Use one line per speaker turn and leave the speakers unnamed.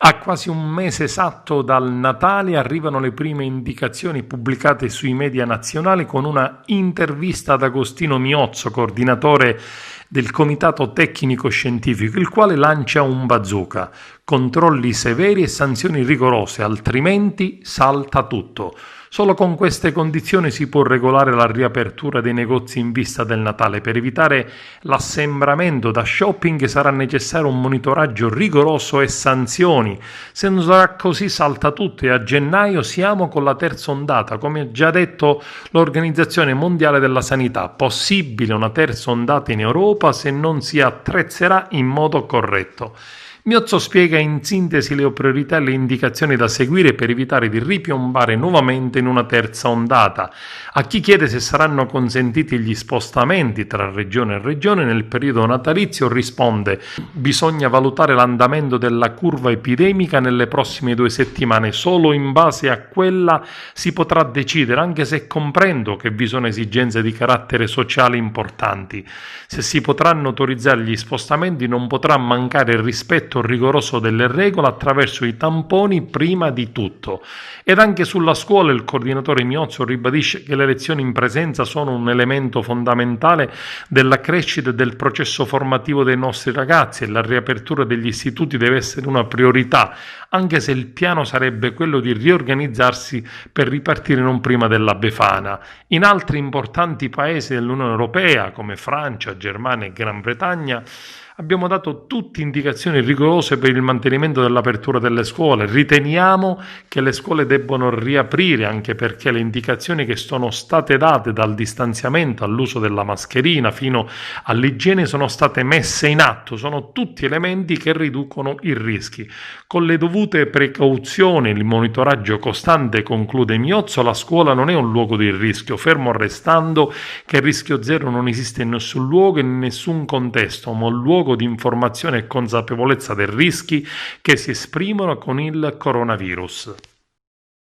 A quasi un mese esatto dal Natale arrivano le prime indicazioni pubblicate sui media nazionali con una intervista ad Agostino Miozzo, coordinatore del Comitato Tecnico Scientifico, il quale lancia un bazooka: controlli severi e sanzioni rigorose, altrimenti salta tutto. Solo con queste condizioni si può regolare la riapertura dei negozi in vista del Natale. Per evitare l'assembramento da shopping sarà necessario un monitoraggio rigoroso e sanzioni. Se non sarà così salta tutto e a gennaio siamo con la terza ondata, come ha già detto l'Organizzazione Mondiale della Sanità. Possibile una terza ondata in Europa se non si attrezzerà in modo corretto. Miozzo spiega in sintesi le priorità e le indicazioni da seguire per evitare di ripiombare nuovamente in una terza ondata. A chi chiede se saranno consentiti gli spostamenti tra regione e regione nel periodo natalizio risponde: bisogna valutare l'andamento della curva epidemica nelle prossime 2 settimane, solo in base a quella si potrà decidere, anche se comprendo che vi sono esigenze di carattere sociale importanti. Se si potranno autorizzare gli spostamenti non potrà mancare il rispetto rigoroso delle regole attraverso i tamponi prima di tutto. Ed anche sulla scuola il coordinatore Miozzo ribadisce che le lezioni in presenza sono un elemento fondamentale della crescita e del processo formativo dei nostri ragazzi e la riapertura degli istituti deve essere una priorità, anche se il piano sarebbe quello di riorganizzarsi per ripartire non prima della Befana. In altri importanti paesi dell'Unione Europea come Francia, Germania e Gran Bretagna abbiamo dato tutte indicazioni rigorose per il mantenimento dell'apertura delle scuole. Riteniamo che le scuole debbano riaprire, anche perché le indicazioni che sono state date, dal distanziamento all'uso della mascherina fino all'igiene, sono state messe in atto. Sono tutti elementi che riducono i rischi. Con le dovute precauzioni e il monitoraggio costante, conclude Miozzo, la scuola non è un luogo di rischio, fermo restando che il rischio zero non esiste in nessun luogo e in nessun contesto, ma un luogo di informazione e consapevolezza dei rischi che si esprimono con il coronavirus.